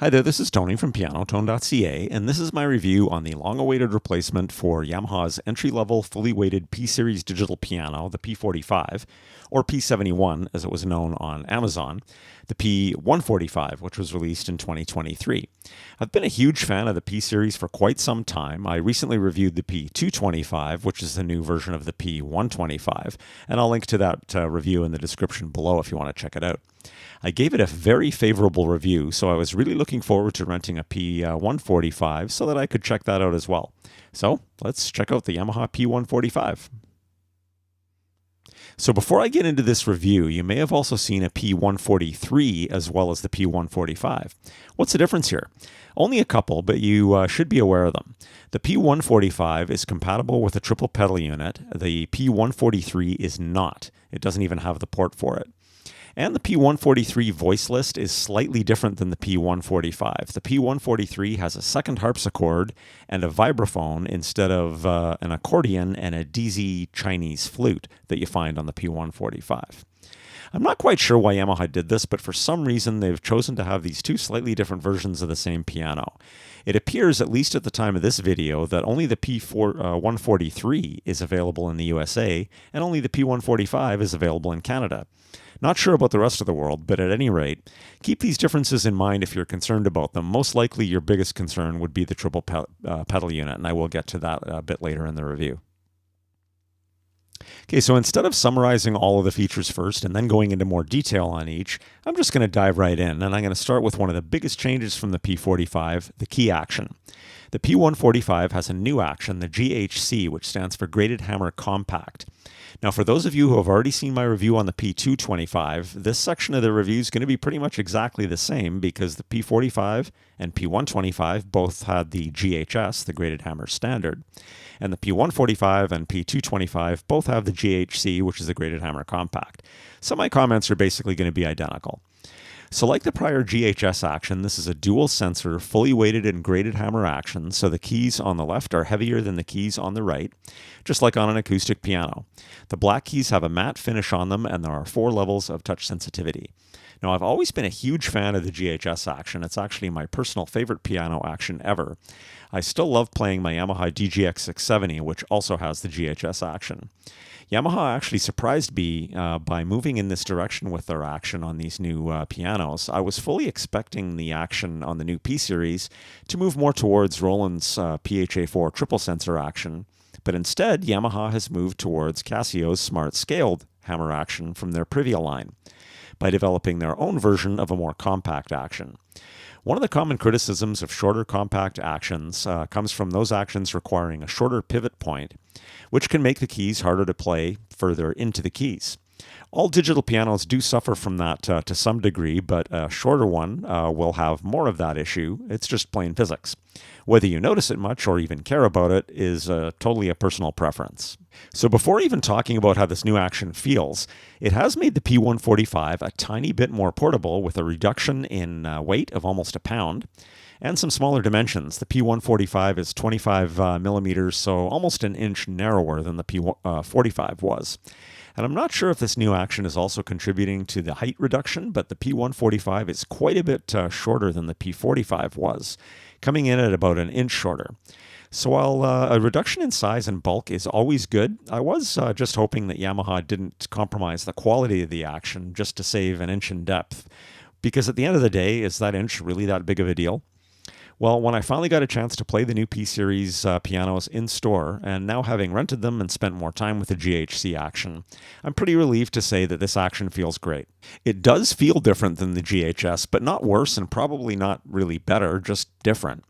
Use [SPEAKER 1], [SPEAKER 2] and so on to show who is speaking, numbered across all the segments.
[SPEAKER 1] Hi there, this is Tony from pianotone.ca, and this is my review on the long-awaited replacement for Yamaha's entry-level, fully weighted P-Series digital piano, the P-45, or P-71 as it was known on Amazon, the P-145, which was released in 2023. I've been a huge fan of the P-Series for quite some time. I recently reviewed the P-225, which is the new version of the P-125, and I'll link to that review in the description below if you want to check it out. I gave it a very favorable review, so I was really looking forward to renting a P-145 so that I could check that out as well. So let's check out the Yamaha P-145. So before I get into this review, you may have also seen a P-143 as well as the P-145. What's the difference here? Only a couple, but you should be aware of them. The P-145 is compatible with a triple pedal unit. The P-143 is not. It doesn't even have the port for it. And the P-143 voice list is slightly different than the P-145. The P-143 has a second harpsichord and a vibraphone instead of an accordion and a DZ Chinese flute that you find on the P-145. I'm not quite sure why Yamaha did this, but for some reason they've chosen to have these two slightly different versions of the same piano. It appears, at least at the time of this video, that only the P-143 is available in the USA and only the P-145 is available in Canada. Not sure about the rest of the world, but at any rate, keep these differences in mind if you're concerned about them. Most likely your biggest concern would be the triple pedal unit, and I will get to that a bit later in the review. Okay, so instead of summarizing all of the features first and then going into more detail on each, I'm just going to dive right in, and I'm going to start with one of the biggest changes from the P-45, the key action. The P-145 has a new action, the GHC, which stands for Graded Hammer Compact. Now, for those of you who have already seen my review on the P-225, this section of the review is going to be pretty much exactly the same because the P-45 and P-125 both had the GHS, the Graded Hammer Standard, and the P-145 and P-225 both have the GHC, which is the Graded Hammer Compact. So my comments are basically going to be identical. So like the prior GHS action, this is a dual sensor, fully weighted and graded hammer action, so the keys on the left are heavier than the keys on the right, just like on an acoustic piano. The black keys have a matte finish on them, and there are 4 levels of touch sensitivity. Now, I've always been a huge fan of the GHS action. It's actually my personal favorite piano action ever. I still love playing my Yamaha DGX 670, which also has the GHS action. Yamaha actually surprised me by moving in this direction with their action on these new pianos. I was fully expecting the action on the new P-Series to move more towards Roland's PHA-4 triple sensor action, but instead Yamaha has moved towards Casio's Smart Scaled hammer action from their Privia line by developing their own version of a more compact action. One of the common criticisms of shorter compact actions comes from those actions requiring a shorter pivot point, which can make the keys harder to play further into the keys. All digital pianos do suffer from that to some degree, but a shorter one will have more of that issue. It's just plain physics. Whether you notice it much or even care about it is totally a personal preference. So before even talking about how this new action feels, it has made the P-145 a tiny bit more portable with a reduction in weight of almost a pound and some smaller dimensions. The P-145 is 25 millimeters, so almost an inch narrower than the P-45 was. And I'm not sure if this new action is also contributing to the height reduction, but the P-145 is quite a bit shorter than the P-45 was, coming in at about an inch shorter. So while a reduction in size and bulk is always good, I was just hoping that Yamaha didn't compromise the quality of the action just to save an inch in depth. Because at the end of the day, is that inch really that big of a deal? Well, when I finally got a chance to play the new P-Series pianos in store, and now having rented them and spent more time with the GHC action, I'm pretty relieved to say that this action feels great. It does feel different than the GHS, but not worse and probably not really better, just different.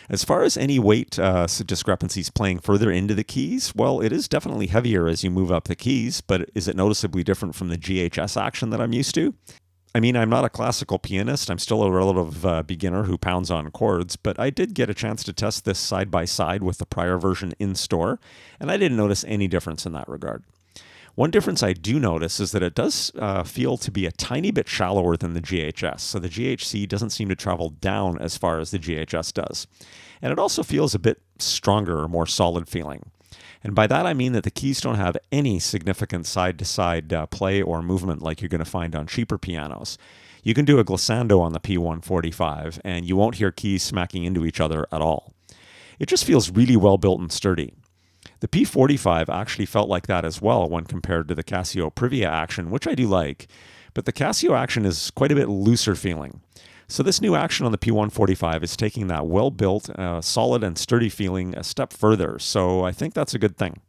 [SPEAKER 1] As far as any weight discrepancies playing further into the keys, well, it is definitely heavier as you move up the keys, but is it noticeably different from the GHS action that I'm used to? I mean, I'm not a classical pianist. I'm still a relative beginner who pounds on chords, but I did get a chance to test this side by side with the prior version in store, and I didn't notice any difference in that regard. One difference I do notice is that it does feel to be a tiny bit shallower than the GHS, so the GHC doesn't seem to travel down as far as the GHS does. And it also feels a bit stronger or more solid feeling. And by that I mean that the keys don't have any significant side-to-side play or movement like you're going to find on cheaper pianos. You can do a glissando on the P-145 and you won't hear keys smacking into each other at all. It just feels really well built and sturdy. The P-45 actually felt like that as well when compared to the Casio Privia Action, which I do like, but the Casio Action is quite a bit looser feeling. So this new action on the P-145 is taking that well-built, solid and sturdy feeling a step further, so I think that's a good thing.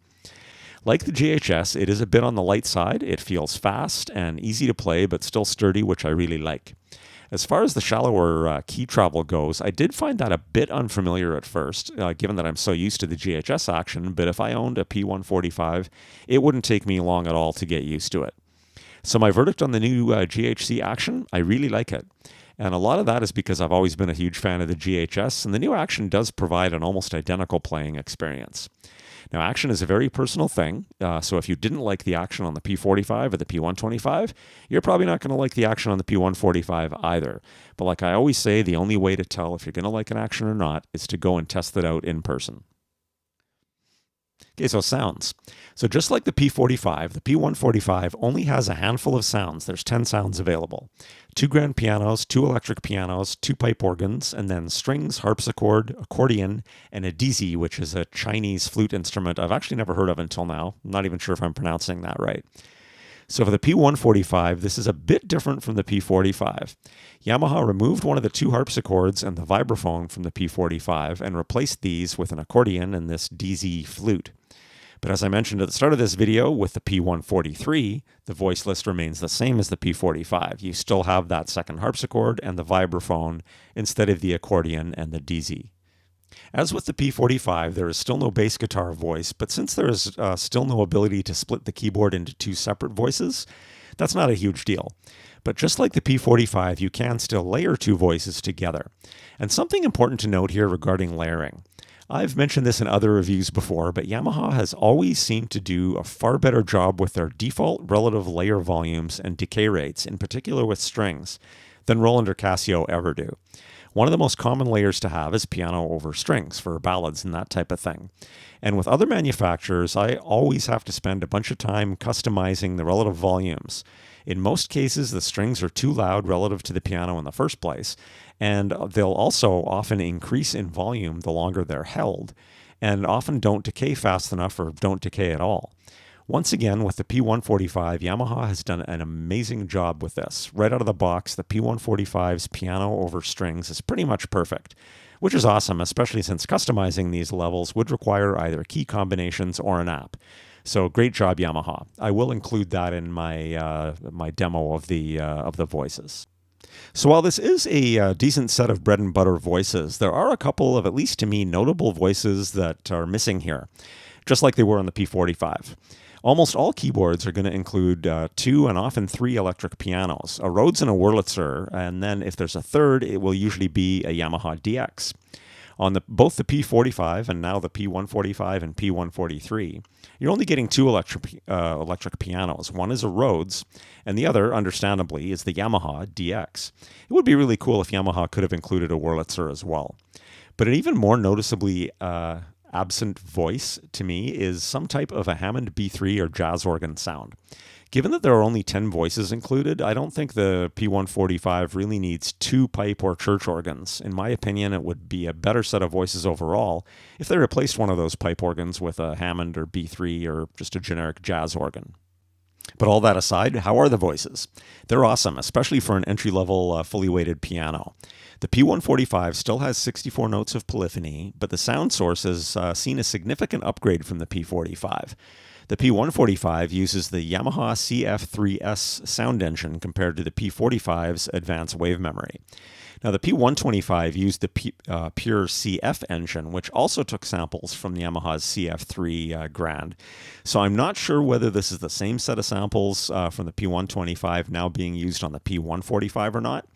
[SPEAKER 1] Like the GHS, it is a bit on the light side. It feels fast and easy to play, but still sturdy, which I really like. As far as the shallower key travel goes, I did find that a bit unfamiliar at first, given that I'm so used to the GHS action, but if I owned a P-145, it wouldn't take me long at all to get used to it. So my verdict on the new GHC action, I really like it. And a lot of that is because I've always been a huge fan of the GHS, and the new action does provide an almost identical playing experience. Now, action is a very personal thing, so if you didn't like the action on the P-45 or the P-125, you're probably not going to like the action on the P-145 either. But like I always say, the only way to tell if you're going to like an action or not is to go and test it out in person. Okay, so sounds. So just like the P-45, the P-145 only has a handful of sounds. There's 10 sounds available. 2 grand pianos, 2 electric pianos, 2 pipe organs, and then strings, harpsichord, accordion, and a dizi, which is a Chinese flute instrument I've actually never heard of until now. I'm not even sure if I'm pronouncing that right. So for the P-145, this is a bit different from the P-45. Yamaha removed one of the 2 harpsichords and the vibraphone from the P-45 and replaced these with an accordion and this dizi flute. But as I mentioned at the start of this video, with the P-143, the voice list remains the same as the P-45. You still have that second harpsichord and the vibraphone instead of the accordion and the dizi. As with the P-45, there is still no bass guitar voice, but since there is still no ability to split the keyboard into 2 separate voices, that's not a huge deal. But just like the P-45, you can still layer 2 voices together. And something important to note here regarding layering. I've mentioned this in other reviews before, but Yamaha has always seemed to do a far better job with their default relative layer volumes and decay rates, in particular with strings, than Roland or Casio ever do. One of the most common layers to have is piano over strings for ballads and that type of thing. And with other manufacturers, I always have to spend a bunch of time customizing the relative volumes. In most cases, the strings are too loud relative to the piano in the first place, and they'll also often increase in volume the longer they're held, and often don't decay fast enough or don't decay at all. Once again, with the P-145, Yamaha has done an amazing job with this. Right out of the box, the P-145's piano over strings is pretty much perfect, which is awesome, especially since customizing these levels would require either key combinations or an app. So great job, Yamaha. I will include that in my my demo of the voices. So while this is a decent set of bread and butter voices, there are a couple of, at least to me, notable voices that are missing here, just like they were on the P-45. Almost all keyboards are going to include 2 and often 3 electric pianos, a Rhodes and a Wurlitzer, and then if there's a third, it will usually be a Yamaha DX. On both the P-45 and now the P-145 and P-143, you're only getting 2 electric pianos. One is a Rhodes, and the other, understandably, is the Yamaha DX. It would be really cool if Yamaha could have included a Wurlitzer as well. But an even more noticeably absent voice to me is some type of a Hammond B3 or jazz organ sound. Given that there are only 10 voices included, I don't think the P-145 really needs 2 pipe or church organs. In my opinion, it would be a better set of voices overall if they replaced one of those pipe organs with a Hammond or B3 or just a generic jazz organ. But all that aside, how are the voices? They're awesome, especially for an entry-level fully weighted piano. The P-145 still has 64 notes of polyphony, but the sound source has seen a significant upgrade from the P-45. The P-145 uses the Yamaha CF3S sound engine compared to the P-45's advanced wave memory. Now, the P-125 used the pure CF engine, which also took samples from the Yamaha's CF3 Grand. So I'm not sure whether this is the same set of samples from the P-125 now being used on the P-145 or not.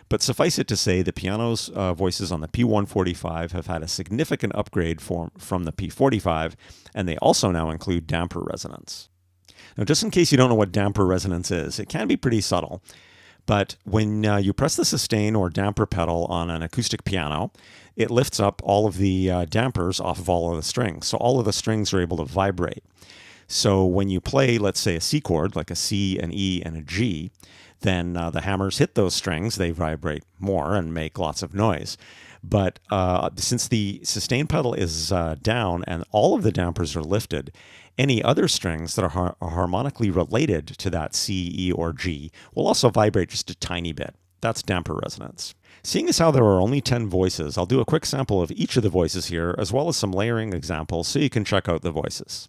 [SPEAKER 1] But suffice it to say, the piano's voices on the P-145 have had a significant upgrade from the P-45, and they also now include damper resonance. Now, just in case you don't know what damper resonance is, it can be pretty subtle. But when you press the sustain or damper pedal on an acoustic piano, it lifts up all of the dampers off of all of the strings. So all of the strings are able to vibrate. So when you play, let's say, a C chord, like a C, an E, and a G, then the hammers hit those strings, they vibrate more and make lots of noise. But since the sustain pedal is down and all of the dampers are lifted, any other strings that are harmonically related to that C, E, or G will also vibrate just a tiny bit. That's damper resonance. Seeing as how there are only 10 voices, I'll do a quick sample of each of the voices here, as well as some layering examples so you can check out the voices.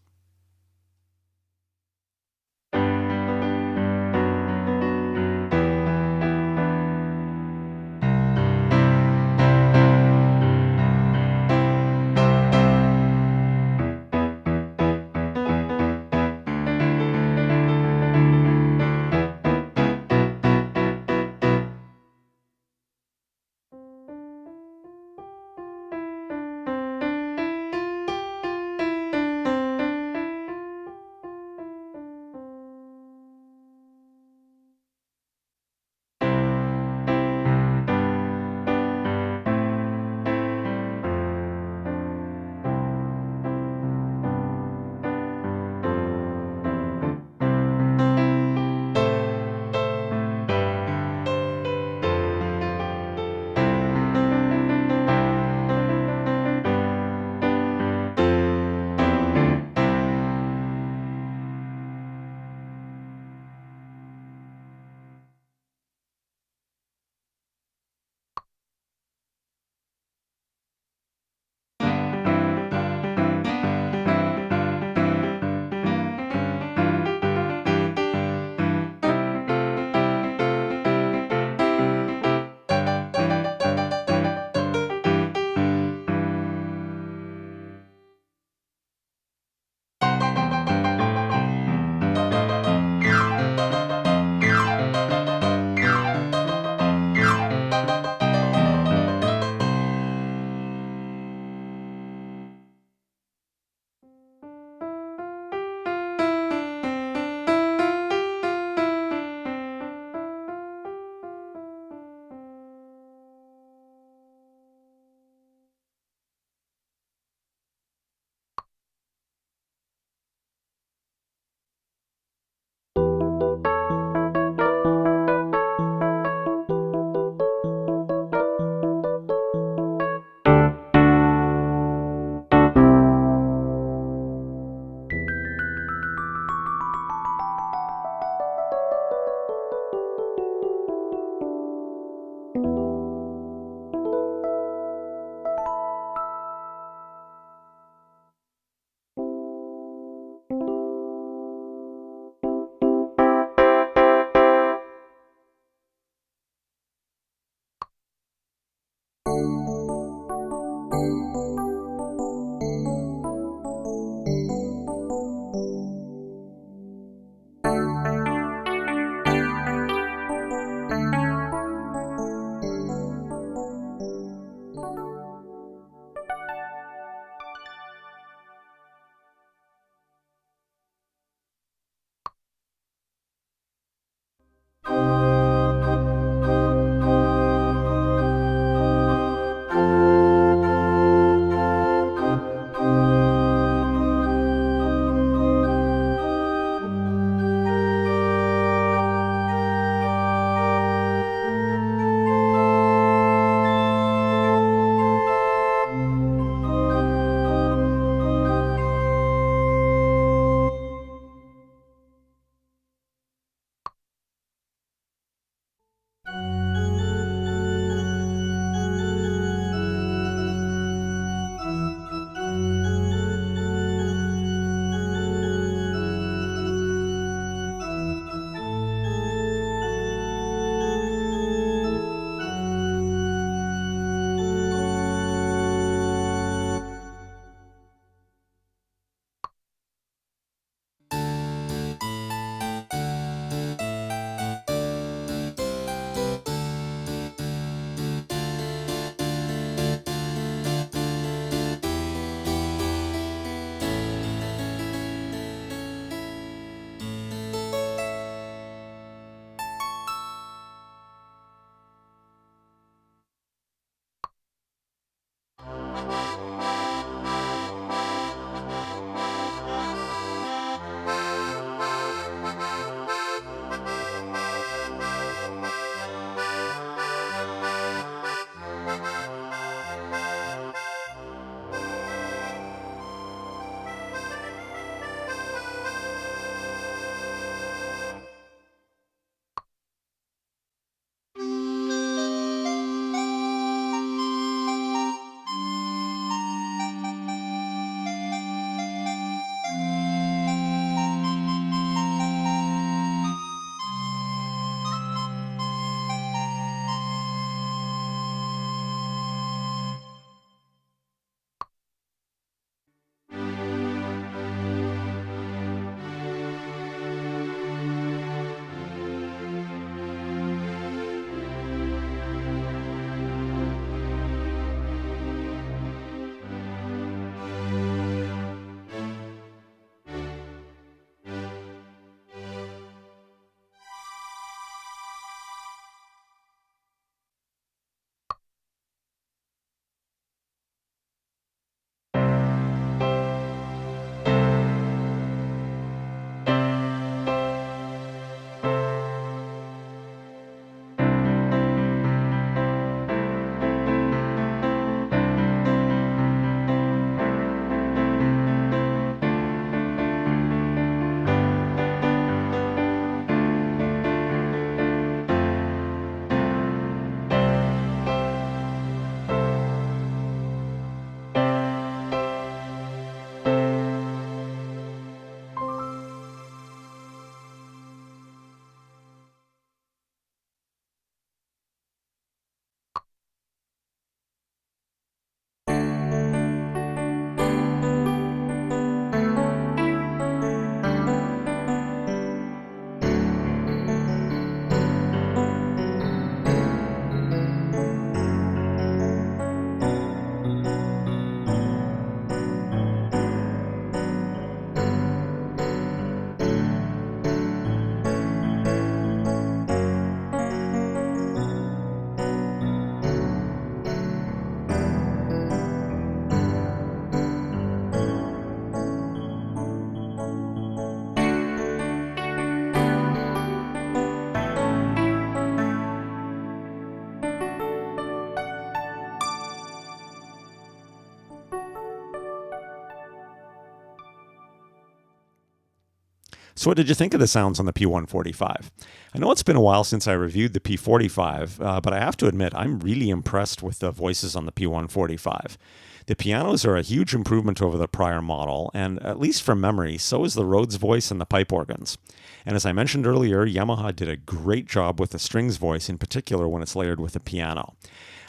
[SPEAKER 1] So what did you think of the sounds on the P-145? I know it's been a while since I reviewed the P-45, but I have to admit I'm really impressed with the voices on the P-145. The pianos are a huge improvement over the prior model, and at least from memory, so is the Rhodes voice and the pipe organs. And as I mentioned earlier, Yamaha did a great job with the strings voice, in particular when it's layered with a piano.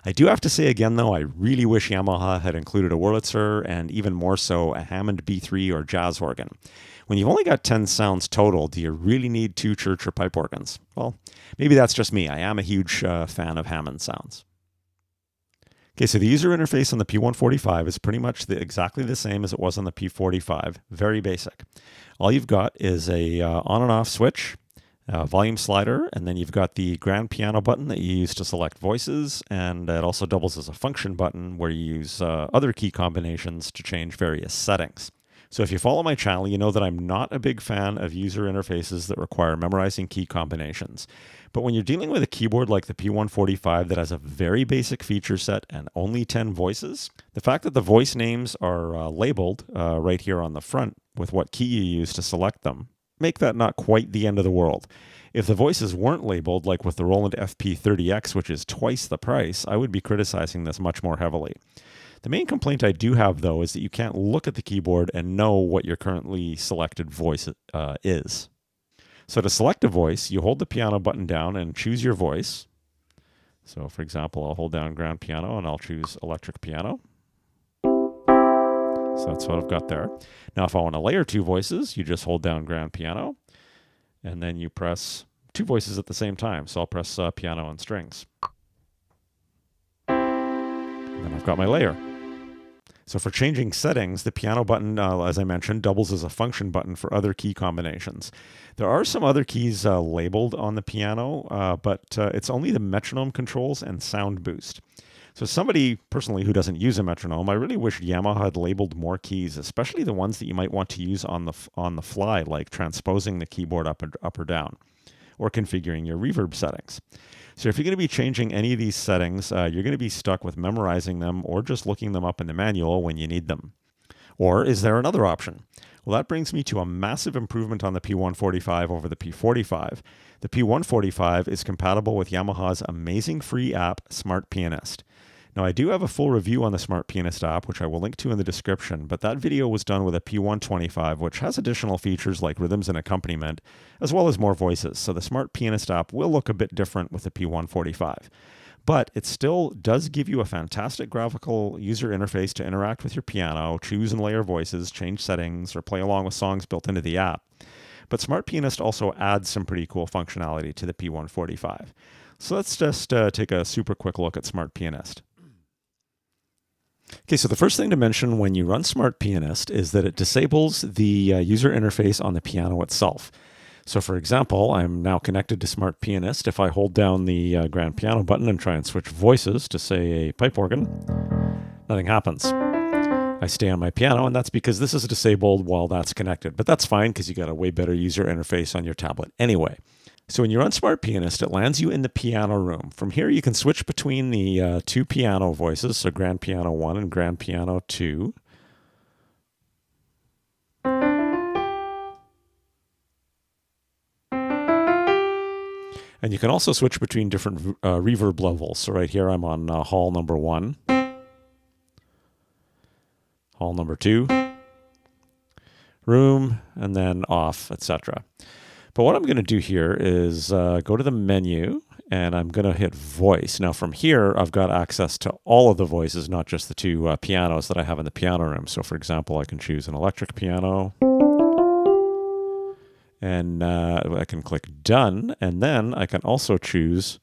[SPEAKER 1] I do have to say again, though, I really wish Yamaha had included a Wurlitzer and even more so a Hammond B3 or jazz organ. When you've only got 10 sounds total, do you really need 2 church or pipe organs? Well, maybe that's just me. I am a huge fan of Hammond sounds. Okay, so the user interface on the P-145 is pretty much exactly the same as it was on the P-45. Very basic. All you've got is a on and off switch, volume slider, and then you've got the grand piano button that you use to select voices, and it also doubles as a function button where you use other key combinations to change various settings. So if you follow my channel, you know that I'm not a big fan of user interfaces that require memorizing key combinations. But when you're dealing with a keyboard like the P-145 that has a very basic feature set and only 10 voices, the fact that the voice names are labeled right here on the front with what key you use to select them, make that not quite the end of the world. If the voices weren't labeled, like with the Roland FP30X, which is twice the price, I would be criticizing this much more heavily. The main complaint I do have, though, is that you can't look at the keyboard and know what your currently selected voice is. So to select a voice, you hold the piano button down and choose your voice. So for example, I'll hold down grand piano and I'll choose electric piano. So that's what I've got there. Now if I want to layer 2 voices, you just hold down grand piano and then you press 2 voices at the same time. So I'll press piano and strings. And then I've got my layer. So for changing settings, the piano button, as I mentioned, doubles as a function button for other key combinations. There are some other keys labeled on the piano, but it's only the metronome controls and sound boost. So somebody, personally, who doesn't use a metronome, I really wish Yamaha had labeled more keys, especially the ones that you might want to use on the fly, like transposing the keyboard up or down, or configuring your reverb settings. So if you're going to be changing any of these settings, you're going to be stuck with memorizing them or just looking them up in the manual when you need them. Or is there another option? Well, that brings me to a massive improvement on the P-145 over the P-45. The P-145 is compatible with Yamaha's amazing free app, Smart Pianist. Now, I do have a full review on the Smart Pianist app, which I will link to in the description, but that video was done with a P-125, which has additional features like rhythms and accompaniment, as well as more voices. So the Smart Pianist app will look a bit different with the P-145. But it still does give you a fantastic graphical user interface to interact with your piano, choose and layer voices, change settings, or play along with songs built into the app. But Smart Pianist also adds some pretty cool functionality to the P-145. So let's just take a super quick look at Smart Pianist. Okay, so the first thing to mention when you run Smart Pianist is that it disables the user interface on the piano itself. So for example, I'm now connected to Smart Pianist. If I hold down the grand piano button and try and switch voices to, say, a pipe organ, nothing happens. I stay on my piano, and that's because this is disabled while that's connected. But that's fine because you got a way better user interface on your tablet anyway. So when you run Smart Pianist, it lands you in the piano room. From here, you can switch between the 2 piano voices, so grand piano 1 and grand piano 2. And you can also switch between different reverb levels. So right here, I'm on hall number 1, hall number 2, room, and then off, etc. But what I'm going to do here is go to the menu, and I'm going to hit voice. Now from here, I've got access to all of the voices, not just the 2 pianos that I have in the piano room. So for example, I can choose an electric piano, and I can click done, and then I can also choose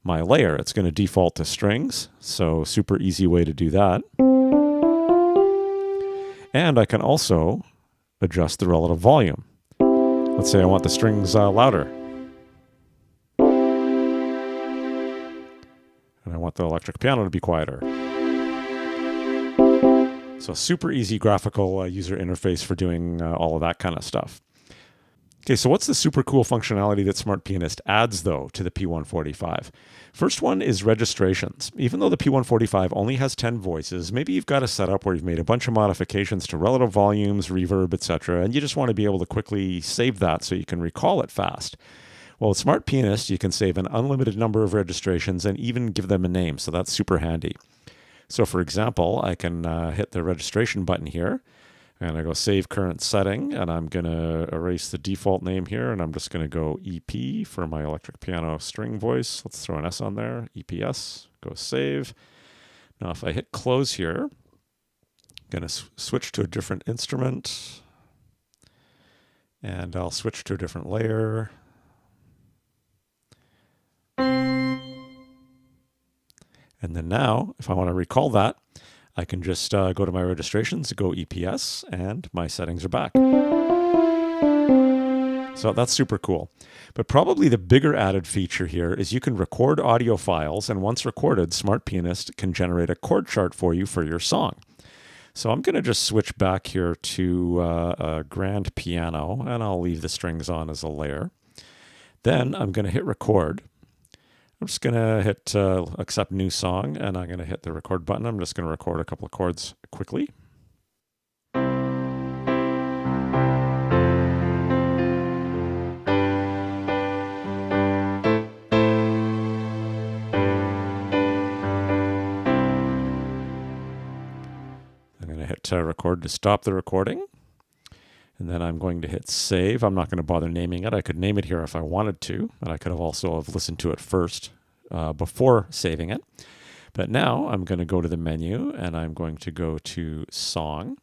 [SPEAKER 1] my layer. It's going to default to strings, so super easy way to do that. And I can also adjust the relative volume. Let's say I want the strings louder. And I want the electric piano to be quieter. So super easy graphical user interface for doing all of that kind of stuff. Okay, so what's the super cool functionality that Smart Pianist adds, though, to the P-145? First one is registrations. Even though the P-145 only has 10 voices, maybe you've got a setup where you've made a bunch of modifications to relative volumes, reverb, etc., and you just want to be able to quickly save that so you can recall it fast. Well, with Smart Pianist, you can save an unlimited number of registrations and even give them a name, so that's super handy. So for example, I can hit the registration button here, and I go save current setting, and I'm going to erase the default name here, and I'm just going to go EP for my electric piano string voice. Let's throw an S on there, EPS, go save. Now if I hit close here, I'm going to switch to a different instrument, and I'll switch to a different layer. And then now, if I want to recall that, I can just go to my registrations, go EPS, and my settings are back. So that's super cool. But probably the bigger added feature here is you can record audio files, and once recorded, Smart Pianist can generate a chord chart for you for your song. So I'm going to just switch back here to a grand piano, and I'll leave the strings on as a layer. Then I'm going to hit record. I'm just going to hit accept new song, and I'm going to hit the record button. I'm just going to record a couple of chords quickly. I'm going to hit record to stop the recording. And then I'm going to hit save. I'm not going to bother naming it. I could name it here if I wanted to, and I could have also listened to it first before saving it. But now I'm going to go to the menu, and I'm going to go to song.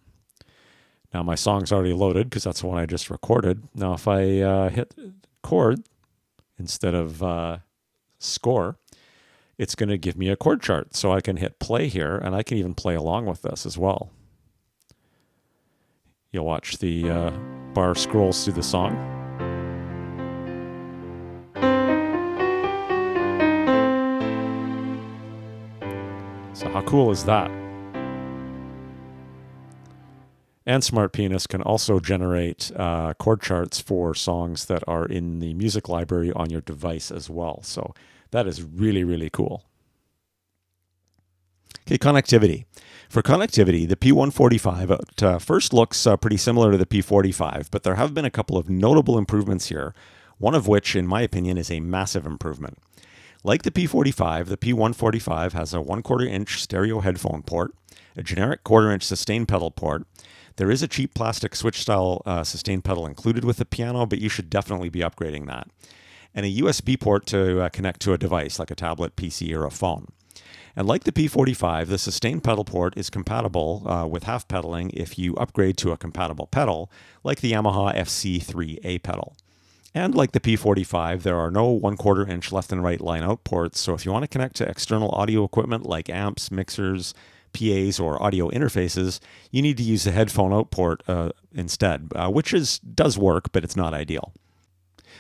[SPEAKER 1] Now my song's already loaded because that's the one I just recorded. Now if I hit chord instead of score, it's going to give me a chord chart. So I can hit play here, and I can even play along with this as well. You'll watch the bar scrolls through the song. So how cool is that? And Smart Pianist can also generate chord charts for songs that are in the music library on your device as well. So that is really, really cool. Okay, connectivity. For connectivity, the P-145 at first looks pretty similar to the P-45, but there have been a couple of notable improvements here, one of which, in my opinion, is a massive improvement. Like the P-45, the P-145 has a 1/4 inch stereo headphone port, a generic 1/4 inch sustain pedal port. There is a cheap plastic switch-style sustain pedal included with the piano, but you should definitely be upgrading that. And a USB port to connect to a device like a tablet, PC, or a phone. And like the P-45, the sustain pedal port is compatible with half pedaling if you upgrade to a compatible pedal, like the Yamaha FC3A pedal. And like the P-45, there are no 1/4 inch left and right line out ports, so if you want to connect to external audio equipment like amps, mixers, PAs, or audio interfaces, you need to use the headphone out port instead, which does work, but it's not ideal.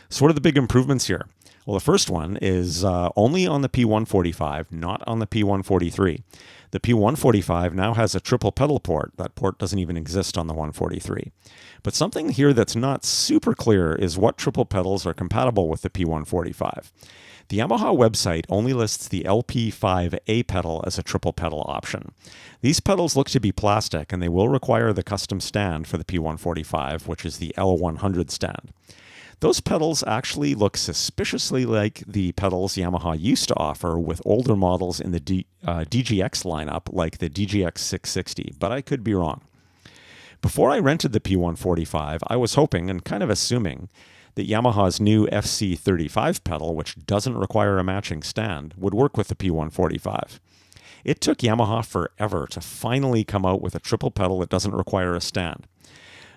[SPEAKER 1] So what are the big improvements here? Well, the first one is only on the P-145, not on the P-143. The P-145 now has a triple pedal port. That port doesn't even exist on the 143. But something here that's not super clear is what triple pedals are compatible with the P-145. The Yamaha website only lists the LP5A pedal as a triple pedal option. These pedals look to be plastic, and they will require the custom stand for the P-145, which is the L100 stand. Those pedals actually look suspiciously like the pedals Yamaha used to offer with older models in the DGX lineup, like the DGX 660, but I could be wrong. Before I rented the P-145, I was hoping and kind of assuming that Yamaha's new FC35 pedal, which doesn't require a matching stand, would work with the P-145. It took Yamaha forever to finally come out with a triple pedal that doesn't require a stand.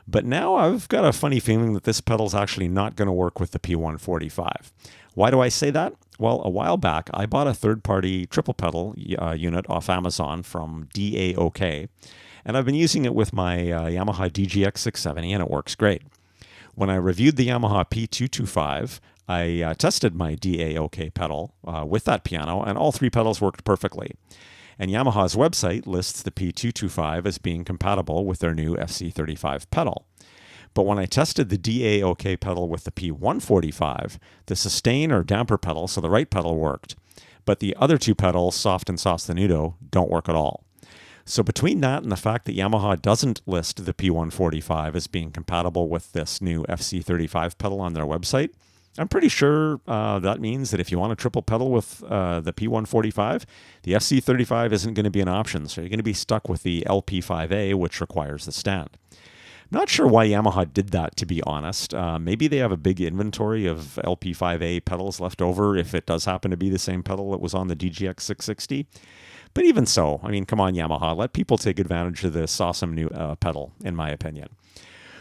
[SPEAKER 1] But now I've got a funny feeling that this pedal's actually not going to work with the P-145. Why do I say that? Well, a while back, I bought a third-party triple pedal unit off Amazon from DAOK, and I've been using it with my Yamaha DGX 670, and it works great. When I reviewed the Yamaha P-225, I tested my DAOK pedal with that piano, and all three pedals worked perfectly. And Yamaha's website lists the P-225 as being compatible with their new FC35 pedal. But when I tested the DAOK pedal with the P-145, the sustain or damper pedal, so the right pedal, worked. But the other two pedals, soft and sostenuto, don't work at all. So between that and the fact that Yamaha doesn't list the P-145 as being compatible with this new FC35 pedal on their website, I'm pretty sure that means that if you want a triple pedal with the P-145, the FC35 isn't going to be an option. So you're going to be stuck with the LP5A, which requires the stand. Not sure why Yamaha did that, to be honest. Maybe they have a big inventory of LP5A pedals left over if it does happen to be the same pedal that was on the DGX 660. But even so, I mean, come on, Yamaha, let people take advantage of this awesome new pedal, in my opinion.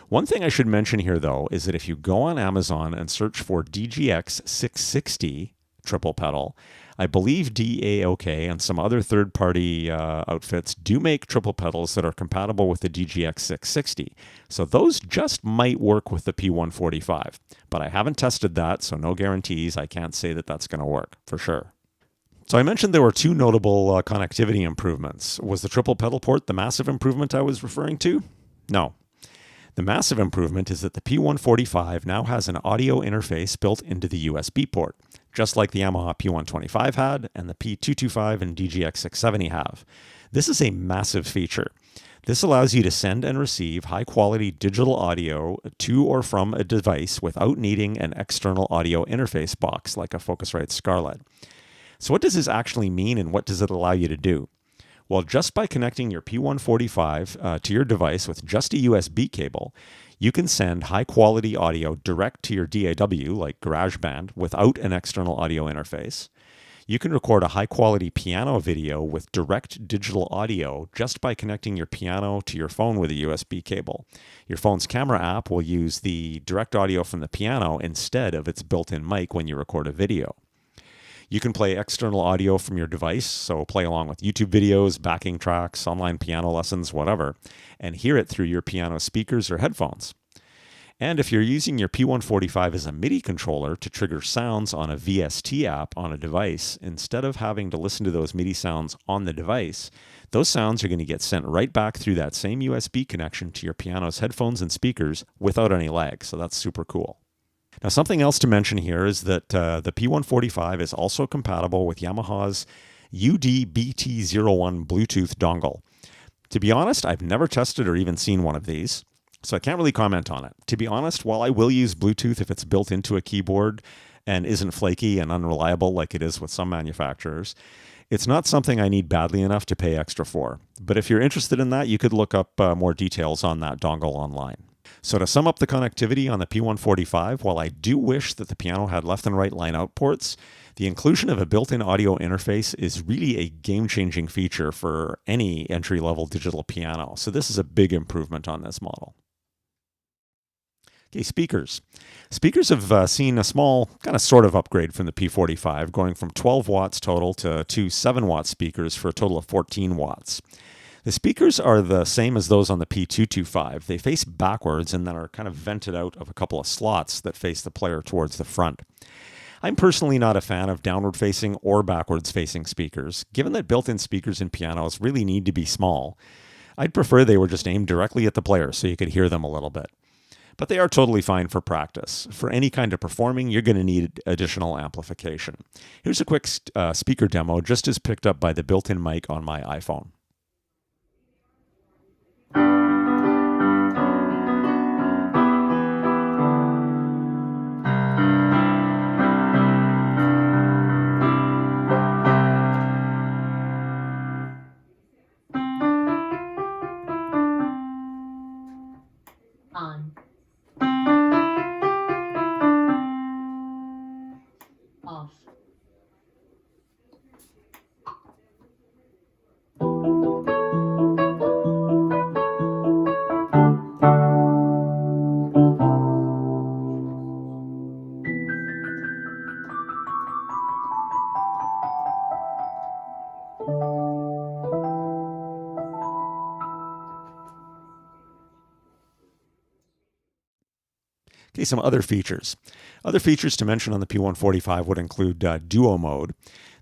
[SPEAKER 1] One thing I should mention here, though, is that if you go on Amazon and search for DGX 660 triple pedal, I believe DAOK and some other third-party outfits do make triple pedals that are compatible with the DGX 660. So those just might work with the P-145. But I haven't tested that, so no guarantees. I can't say that that's going to work for sure. So I mentioned there were two notable connectivity improvements. Was the triple pedal port the massive improvement I was referring to? No. The massive improvement is that the P-145 now has an audio interface built into the USB port, just like the Yamaha P-125 had and the P-225 and DGX 670 have. This is a massive feature. This allows you to send and receive high-quality digital audio to or from a device without needing an external audio interface box like a Focusrite Scarlett. So what does this actually mean, and what does it allow you to do? Well, just by connecting your P-145 to your device with just a USB cable, you can send high-quality audio direct to your DAW, like GarageBand, without an external audio interface. You can record a high-quality piano video with direct digital audio just by connecting your piano to your phone with a USB cable. Your phone's camera app will use the direct audio from the piano instead of its built-in mic when you record a video. You can play external audio from your device, so play along with YouTube videos, backing tracks, online piano lessons, whatever, and hear it through your piano speakers or headphones. And if you're using your P-145 as a MIDI controller to trigger sounds on a VST app on a device, instead of having to listen to those MIDI sounds on the device, those sounds are going to get sent right back through that same USB connection to your piano's headphones and speakers without any lag, so that's super cool. Now, something else to mention here is that the P-145 is also compatible with Yamaha's UD-BT01 Bluetooth dongle. To be honest, I've never tested or even seen one of these, so I can't really comment on it. To be honest, while I will use Bluetooth if it's built into a keyboard and isn't flaky and unreliable like it is with some manufacturers, it's not something I need badly enough to pay extra for. But if you're interested in that, you could look up more details on that dongle online. So to sum up the connectivity on the P-145, while I do wish that the piano had left and right line-out ports, the inclusion of a built-in audio interface is really a game-changing feature for any entry-level digital piano. So this is a big improvement on this model. Okay, speakers. Speakers have seen a small kind of sort of upgrade from the P-45, going from 12 watts total to two 7-watt speakers for a total of 14 watts. The speakers are the same as those on the P-225. They face backwards and then are kind of vented out of a couple of slots that face the player towards the front. I'm personally not a fan of downward-facing or backwards-facing speakers. Given that built-in speakers in pianos really need to be small, I'd prefer they were just aimed directly at the player so you could hear them a little bit. But they are totally fine for practice. For any kind of performing, you're going to need additional amplification. Here's a quick speaker demo just as picked up by the built-in mic on my iPhone.
[SPEAKER 2] On. Off.
[SPEAKER 1] Okay, some other features. Other features to mention on the P-145 would include duo mode.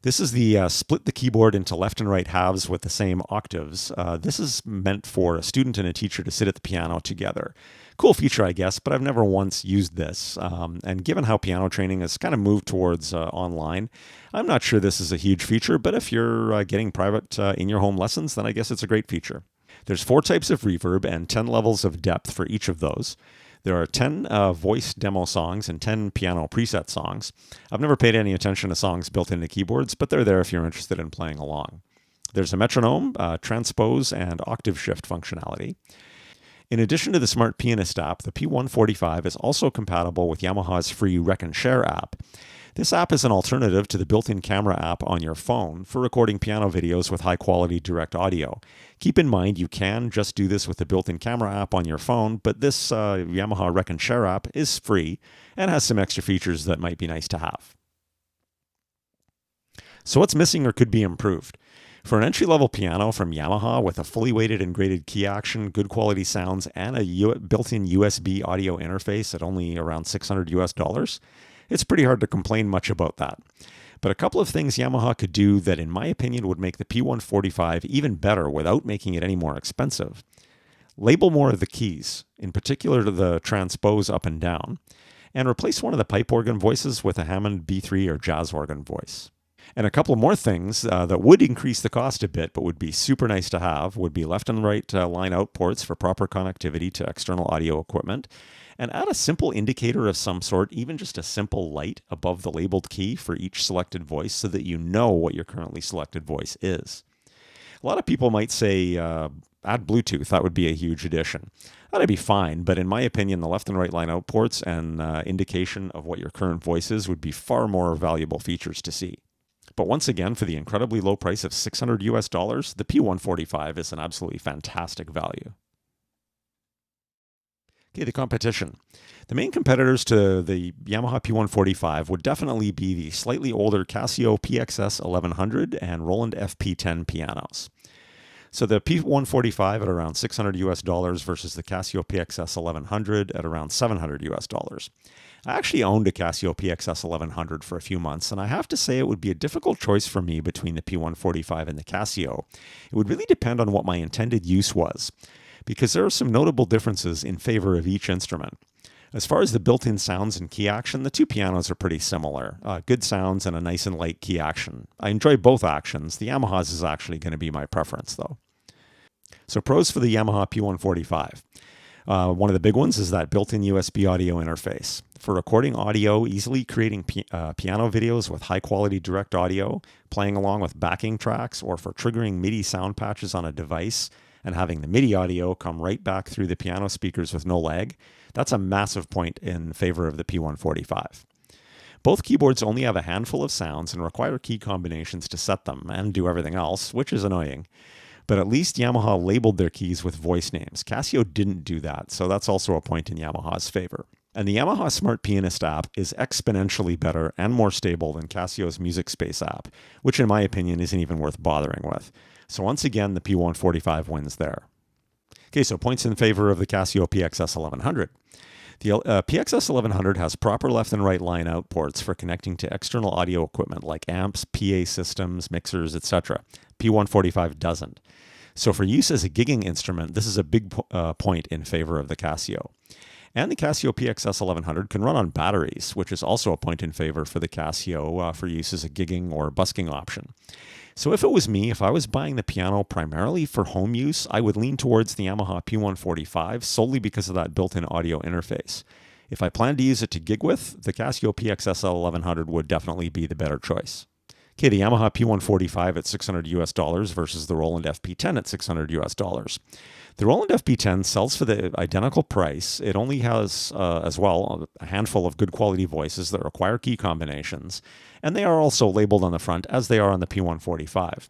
[SPEAKER 1] This is the split the keyboard into left and right halves with the same octaves. This is meant for a student and a teacher to sit at the piano together. Cool feature, I guess, but I've never once used this. And given how piano training has kind of moved towards online, I'm not sure this is a huge feature, but if you're getting private in your home lessons, then I guess it's a great feature. There's 4 types of reverb and 10 levels of depth for each of those. There are 10 voice demo songs and 10 piano preset songs. I've never paid any attention to songs built into keyboards, but they're there if you're interested in playing along. There's a metronome, transpose, and octave shift functionality. In addition to the Smart Pianist app, the P-145 is also compatible with Yamaha's free Rec and Share app. This app is an alternative to the built-in camera app on your phone for recording piano videos with high-quality direct audio. Keep in mind you can just do this with the built-in camera app on your phone, but this Yamaha Rec and Share app is free and has some extra features that might be nice to have. So what's missing or could be improved? For an entry-level piano from Yamaha with a fully weighted and graded key action, good quality sounds, and a built-in USB audio interface at only around $600, it's pretty hard to complain much about that. But a couple of things Yamaha could do that, in my opinion, would make the P-145 even better without making it any more expensive. Label more of the keys, in particular the transpose up and down, and replace one of the pipe organ voices with a Hammond B3 or jazz organ voice. And a couple more things that would increase the cost a bit, but would be super nice to have, would be left and right line out ports for proper connectivity to external audio equipment, and add a simple indicator of some sort, even just a simple light above the labeled key for each selected voice so that you know what your currently selected voice is. A lot of people might say add Bluetooth. That would be a huge addition. That'd be fine, but in my opinion, the left and right line out ports and indication of what your current voice is would be far more valuable features to see. But once again, for the incredibly low price of $600, the P-145 is an absolutely fantastic value. Okay, the competition. The main competitors to the Yamaha P-145 would definitely be the slightly older Casio PXS 1100 and Roland FP10 pianos. So the P-145 at around $600 versus the Casio PXS 1100 at around $700. I actually owned a Casio PXS 1100 for a few months, and I have to say it would be a difficult choice for me between the P-145 and the Casio. It would really depend on what my intended use was, because there are some notable differences in favor of each instrument. As far as the built-in sounds and key action, the two pianos are pretty similar. Good sounds and a nice and light key action. I enjoy both actions. The Yamaha's is actually going to be my preference, though. So pros for the Yamaha P-145. One of the big ones is that built-in USB audio interface. For recording audio, easily creating piano videos with high-quality direct audio, playing along with backing tracks, or for triggering MIDI sound patches on a device and having the MIDI audio come right back through the piano speakers with no lag, that's a massive point in favor of the P-145. Both keyboards only have a handful of sounds and require key combinations to set them and do everything else, which is annoying. But at least Yamaha labeled their keys with voice names. Casio didn't do that, so that's also a point in Yamaha's favor. And the Yamaha Smart Pianist app is exponentially better and more stable than Casio's Music Space app, which in my opinion isn't even worth bothering with. So once again, the P-145 wins there. Okay, so points in favor of the Casio PXS 1100. The PXS 1100 has proper left and right line out ports for connecting to external audio equipment like amps, PA systems, mixers, etc. P-145 doesn't. So for use as a gigging instrument, this is a big point in favor of the Casio. And the Casio PXS 1100 can run on batteries, which is also a point in favor for the Casio for use as a gigging or busking option. So if it was me, if I was buying the piano primarily for home use, I would lean towards the Yamaha P-145 solely because of that built-in audio interface. If I plan to use it to gig with, the Casio PXS 1100 would definitely be the better choice. Okay, the Yamaha P-145 at $600 versus the Roland FP10 at $600. The Roland FP10 sells for the identical price. It only has, as well, a handful of good quality voices that require key combinations, and they are also labeled on the front as they are on the P-145.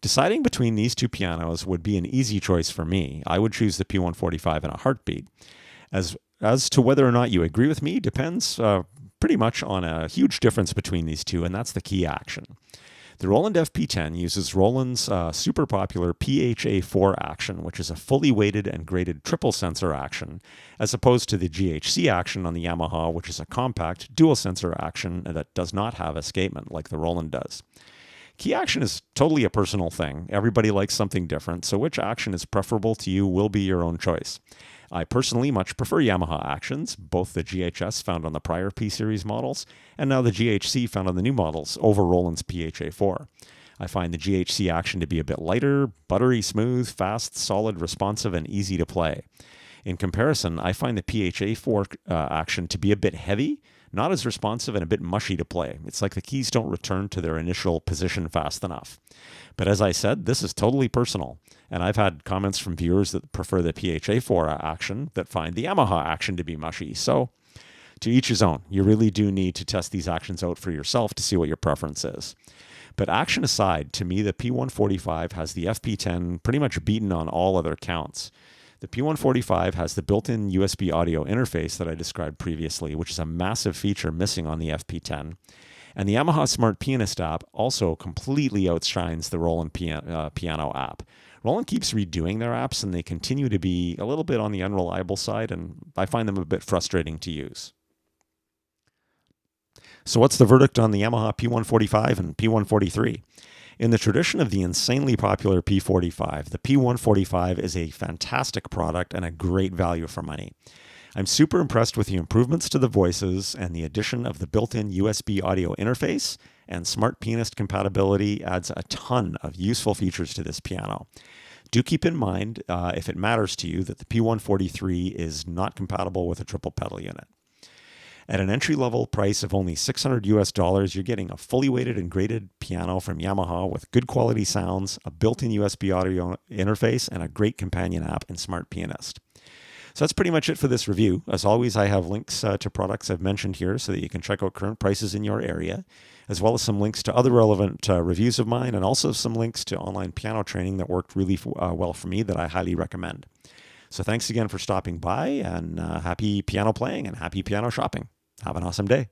[SPEAKER 1] Deciding between these two pianos would be an easy choice for me. I would choose the P-145 in a heartbeat. As to whether or not you agree with me depends pretty much on a huge difference between these two, and that's the key action. The Roland FP10 uses Roland's super popular PHA4 action, which is a fully weighted and graded triple sensor action, as opposed to the GHC action on the Yamaha, which is a compact dual sensor action that does not have escapement like the Roland does. Key action is totally a personal thing. Everybody likes something different, so which action is preferable to you will be your own choice. I personally much prefer Yamaha actions, both the GHS found on the prior P-Series models, and now the GHC found on the new models over Roland's PHA4. I find the GHC action to be a bit lighter, buttery smooth, fast, solid, responsive, and easy to play. In comparison, I find the PHA4 action to be a bit heavy, not as responsive, and a bit mushy to play. It's like the keys don't return to their initial position fast enough. But as I said, this is totally personal, and I've had comments from viewers that prefer the PHA4 action that find the Yamaha action to be mushy. So, to each his own. You really do need to test these actions out for yourself to see what your preference is. But action aside, to me, the P-145 has the FP10 pretty much beaten on all other counts. The P-145 has the built-in USB audio interface that I described previously, which is a massive feature missing on the FP10. And the Yamaha Smart Pianist app also completely outshines the Roland Piano app. Roland keeps redoing their apps, and they continue to be a little bit on the unreliable side, and I find them a bit frustrating to use. So what's the verdict on the Yamaha P-145 and P-143? In the tradition of the insanely popular P-45, the P-145 is a fantastic product and a great value for money. I'm super impressed with the improvements to the voices, and the addition of the built-in USB audio interface and Smart Pianist compatibility adds a ton of useful features to this piano. Do keep in mind, if it matters to you, that the P-143 is not compatible with a triple pedal unit. At an entry-level price of only $600 you're getting a fully weighted and graded piano from Yamaha with good quality sounds, a built-in USB audio interface, and a great companion app in Smart Pianist. So that's pretty much it for this review. As always, I have links to products I've mentioned here so that you can check out current prices in your area, as well as some links to other relevant reviews of mine, and also some links to online piano training that worked really well for me that I highly recommend. So thanks again for stopping by, and happy piano playing and happy piano shopping. Have an awesome day.